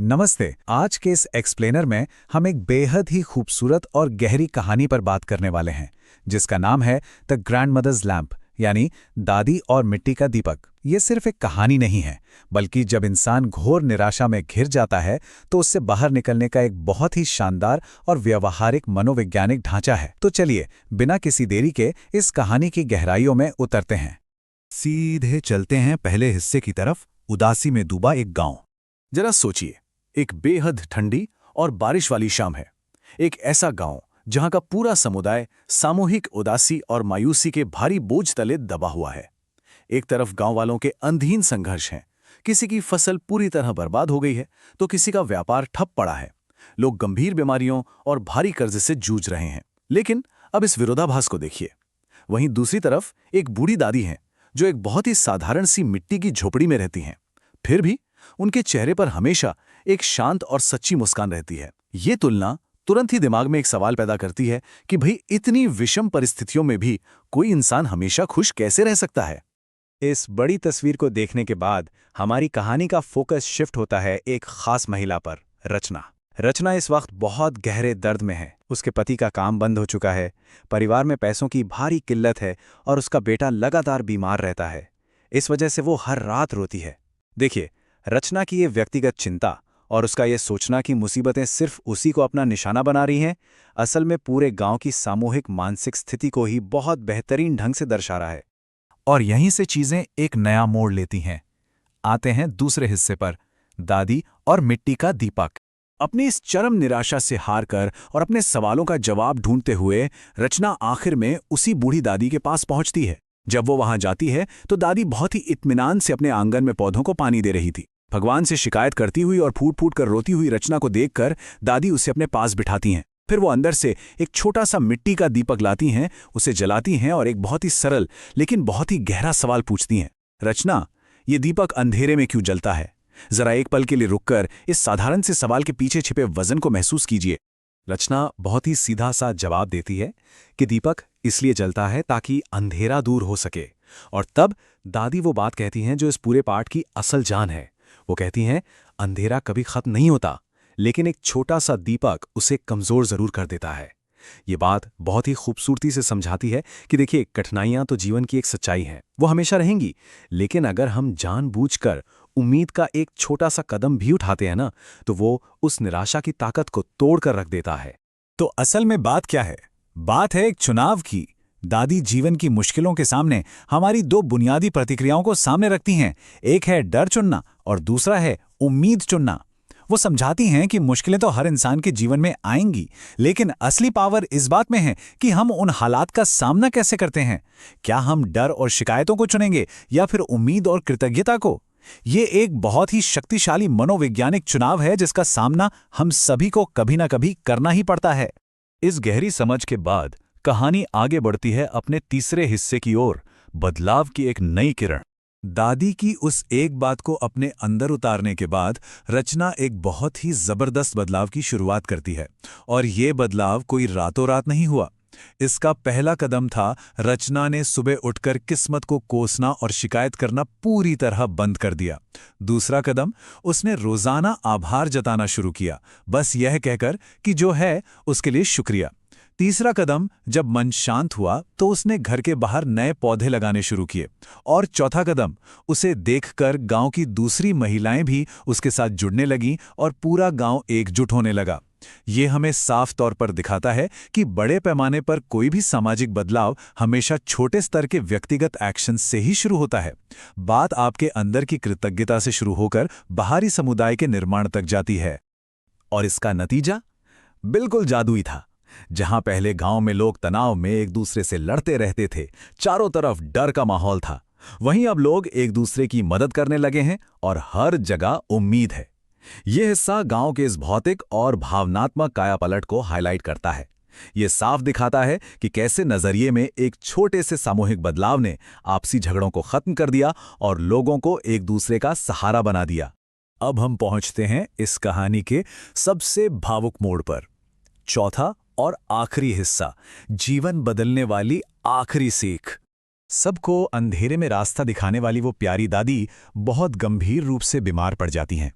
नमस्ते। आज के इस एक्सप्लेनर में हम एक बेहद ही खूबसूरत और गहरी कहानी पर बात करने वाले हैं, जिसका नाम है द ग्रैंडमदर्स लैम्प, यानी दादी और मिट्टी का दीपक। ये सिर्फ एक कहानी नहीं है, बल्कि जब इंसान घोर निराशा में घिर जाता है तो उससे बाहर निकलने का एक बहुत ही शानदार और व्यवहारिक मनोवैज्ञानिक ढांचा है। तो चलिए, बिना किसी देरी के इस कहानी की गहराइयों में उतरते हैं। सीधे चलते हैं पहले हिस्से की तरफ, उदासी में डूबा एक गांव। जरा सोचिए, एक बेहद ठंडी और बारिश वाली शाम है। एक ऐसा गांव जहां का पूरा समुदाय सामूहिक उदासी और मायूसी के भारी बोझ तले दबा हुआ है। एक तरफ गांव वालों के अंधहीन संघर्ष हैं। किसी की फसल पूरी तरह बर्बाद हो गई है तो किसी का व्यापार ठप पड़ा है। लोग गंभीर बीमारियों और भारी कर्ज से जूझ रहे हैं। लेकिन अब इस विरोधाभास को देखिए। वहीं दूसरी तरफ एक बूढ़ी दादी हैं जो एक बहुत ही साधारण सी मिट्टी की झोपड़ी में रहती हैं। फिर भी उनके चेहरे पर हमेशा एक शांत और सच्ची मुस्कान रहती है। ये तुलना तुरंत ही दिमाग में एक सवाल पैदा करती है कि भाई, इतनी विषम परिस्थितियों में भी कोई इंसान हमेशा खुश कैसे रह सकता है। इस बड़ी तस्वीर को देखने के बाद हमारी कहानी का फोकस शिफ्ट होता है एक खास महिला पर, रचना। रचना इस वक्त बहुत गहरे दर्द में है। उसके पति का काम बंद हो चुका है, परिवार में पैसों की भारी किल्लत है और उसका बेटा लगातार बीमार रहता है। इस वजह से वो हर रात रोती है। देखिए, रचना की ये व्यक्तिगत चिंता और उसका ये सोचना कि मुसीबतें सिर्फ उसी को अपना निशाना बना रही हैं, असल में पूरे गांव की सामूहिक मानसिक स्थिति को ही बहुत बेहतरीन ढंग से दर्शा रहा है। और यहीं से चीजें एक नया मोड़ लेती हैं। आते हैं दूसरे हिस्से पर, दादी और मिट्टी का दीपक। अपनी इस चरम निराशा से हार कर और अपने सवालों का जवाब ढूंढते हुए रचना आखिर में उसी बूढ़ी दादी के पास पहुंचती है। जब वो वहां जाती है तो दादी बहुत ही इत्मीनान से अपने आंगन में पौधों को पानी दे रही थी। भगवान से शिकायत करती हुई और फूट फूट कर रोती हुई रचना को देखकर दादी उसे अपने पास बिठाती हैं। फिर वो अंदर से एक छोटा सा मिट्टी का दीपक लाती हैं, उसे जलाती हैं और एक बहुत ही सरल लेकिन बहुत ही गहरा सवाल पूछती हैं। रचना, ये दीपक अंधेरे में क्यों जलता है? जरा एक पल के लिए रुककर इस साधारण से सवाल के पीछे छिपे वजन को महसूस कीजिए। रचना बहुत ही सीधा सा जवाब देती है कि दीपक इसलिए जलता है ताकि अंधेरा दूर हो सके। और तब दादी वो बात कहती हैं जो इस पूरे पाठ की असल जान है। वो कहती हैं, अंधेरा कभी खत्म नहीं होता, लेकिन एक छोटा सा दीपक उसे कमजोर जरूर कर देता है। ये बात बहुत ही खूबसूरती से समझाती है कि देखिए, कठिनाइयां तो जीवन की एक सच्चाई है, वो हमेशा रहेंगी। लेकिन अगर हम जानबूझकर उम्मीद का एक छोटा सा कदम भी उठाते हैं ना, तो वो उस निराशा की ताकत को तोड़कर रख देता है। तो असल में बात क्या है? बात है एक चुनाव की। दादी जीवन की मुश्किलों के सामने हमारी दो बुनियादी प्रतिक्रियाओं को सामने रखती हैं। एक है डर चुनना और दूसरा है उम्मीद चुनना। वो समझाती हैं कि मुश्किलें तो हर इंसान के जीवन में आएंगी, लेकिन असली पावर इस बात में है कि हम उन हालात का सामना कैसे करते हैं। क्या हम डर और शिकायतों को चुनेंगे या फिर उम्मीद और कृतज्ञता को? ये एक बहुत ही शक्तिशाली मनोवैज्ञानिक चुनाव है जिसका सामना हम सभी को कभी ना कभी करना ही पड़ता है। इस गहरी समझ के बाद कहानी आगे बढ़ती है अपने तीसरे हिस्से की ओर, बदलाव की एक नई किरण। दादी की उस एक बात को अपने अंदर उतारने के बाद रचना एक बहुत ही जबरदस्त बदलाव की शुरुआत करती है। और ये बदलाव कोई रातों रात नहीं हुआ। इसका पहला कदम था, रचना ने सुबह उठकर किस्मत को कोसना और शिकायत करना पूरी तरह बंद कर दिया। दूसरा कदम, उसने रोजाना आभार जताना शुरू किया, बस यह कहकर कि जो है उसके लिए शुक्रिया। तीसरा कदम, जब मन शांत हुआ तो उसने घर के बाहर नए पौधे लगाने शुरू किए। और चौथा कदम, उसे देखकर गांव की दूसरी महिलाएं भी उसके साथ जुड़ने लगीं और पूरा गांव एकजुट होने लगा। ये हमें साफ तौर पर दिखाता है कि बड़े पैमाने पर कोई भी सामाजिक बदलाव हमेशा छोटे स्तर के व्यक्तिगत एक्शन से ही शुरू होता है। बात आपके अंदर की कृतज्ञता से शुरू होकर बाहरी समुदाय के निर्माण तक जाती है। और इसका नतीजा बिल्कुल जादुई था। जहां पहले गांव में लोग तनाव में एक दूसरे से लड़ते रहते थे, चारों तरफ डर का माहौल था, वहीं अब लोग एक दूसरे की मदद करने लगे हैं और हर जगह उम्मीद है। यह हिस्सा गांव के इस भौतिक और भावनात्मक कायापलट को हाईलाइट करता है। यह साफ दिखाता है कि कैसे नजरिए में एक छोटे से सामूहिक बदलाव ने आपसी झगड़ों को खत्म कर दिया और लोगों को एक दूसरे का सहारा बना दिया। अब हम पहुंचते हैं इस कहानी के सबसे भावुक मोड़ पर। चौथा और आखिरी हिस्सा, जीवन बदलने वाली आखिरी सीख। सबको अंधेरे में रास्ता दिखाने वाली वो प्यारी दादी बहुत गंभीर रूप से बीमार पड़ जाती हैं।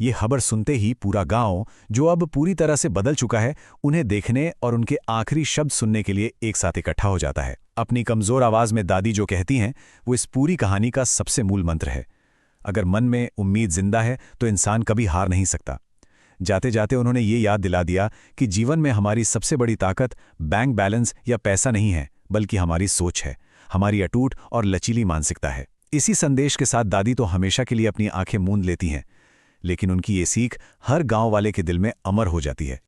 ये खबर सुनते ही पूरा गांव, जो अब पूरी तरह से बदल चुका है, उन्हें देखने और उनके आखिरी शब्द सुनने के लिए एक साथ इकट्ठा हो जाता है। अपनी कमजोर आवाज में दादी जो कहती हैं, वो इस पूरी कहानी का सबसे मूल मंत्र है। अगर मन में उम्मीद जिंदा है तो इंसान कभी हार नहीं सकता। जाते जाते उन्होंने ये याद दिला दिया कि जीवन में हमारी सबसे बड़ी ताकत बैंक बैलेंस या पैसा नहीं है, बल्कि हमारी सोच है, हमारी अटूट और लचीली मानसिकता है। इसी संदेश के साथ दादी तो हमेशा के लिए अपनी आंखें मूंद लेती हैं, लेकिन उनकी ये सीख हर गांव वाले के दिल में अमर हो जाती है।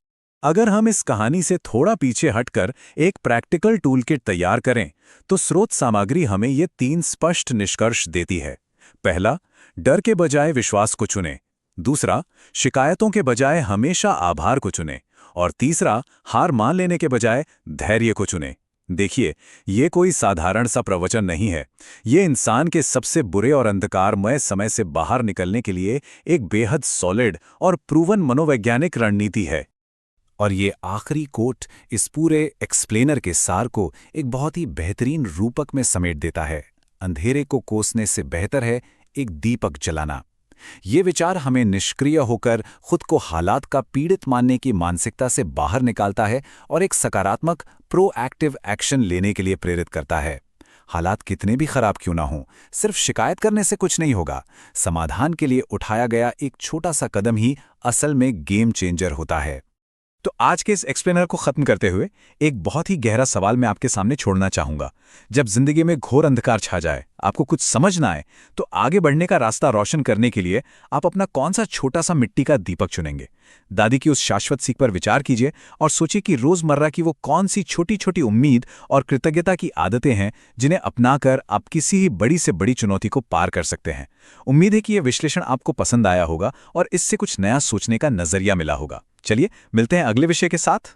अगर हम इस कहानी से थोड़ा पीछे हटकर एक प्रैक्टिकल टूलकिट तैयार करें, तो स्रोत सामग्री हमें ये 3 स्पष्ट निष्कर्ष देती है। पहला, डर के बजाय विश्वास को चुनें। दूसरा, शिकायतों के बजाय हमेशा आभार को चुनें। और तीसरा, हार मान लेने के बजाय धैर्य को चुनें। देखिए, ये कोई साधारण सा प्रवचन नहीं है। ये इंसान के सबसे बुरे और अंधकारमय समय से बाहर निकलने के लिए एक बेहद सॉलिड और प्रूवन मनोवैज्ञानिक रणनीति है। और ये आखिरी कोट इस पूरे एक्सप्लेनर के सार को एक बहुत ही बेहतरीन रूपक में समेट देता है। अंधेरे को कोसने से बेहतर है एक दीपक जलाना। ये विचार हमें निष्क्रिय होकर खुद को हालात का पीड़ित मानने की मानसिकता से बाहर निकालता है और एक सकारात्मक प्रोएक्टिव एक्शन लेने के लिए प्रेरित करता है। हालात कितने भी खराब क्यों ना हों, सिर्फ शिकायत करने से कुछ नहीं होगा। समाधान के लिए उठाया गया एक छोटा सा कदम ही असल में गेम चेंजर होता है। तो आज के इस एक्सप्लेनर को खत्म करते हुए एक बहुत ही गहरा सवाल मैं आपके सामने छोड़ना चाहूंगा। जब जिंदगी में घोर अंधकार छा जाए, आपको कुछ समझ ना आए, तो आगे बढ़ने का रास्ता रोशन करने के लिए आप अपना कौन सा छोटा सा मिट्टी का दीपक चुनेंगे? दादी की उस शाश्वत सीख पर विचार कीजिए और सोचिए कि रोजमर्रा की वो कौन सी छोटी छोटी उम्मीद और कृतज्ञता की आदतें हैं जिन्हें अपनाकर आप किसी ही बड़ी से बड़ी चुनौती को पार कर सकते हैं। उम्मीद है कि यह विश्लेषण आपको पसंद आया होगा और इससे कुछ नया सोचने का नजरिया मिला होगा। चलिए मिलते हैं अगले विषय के साथ।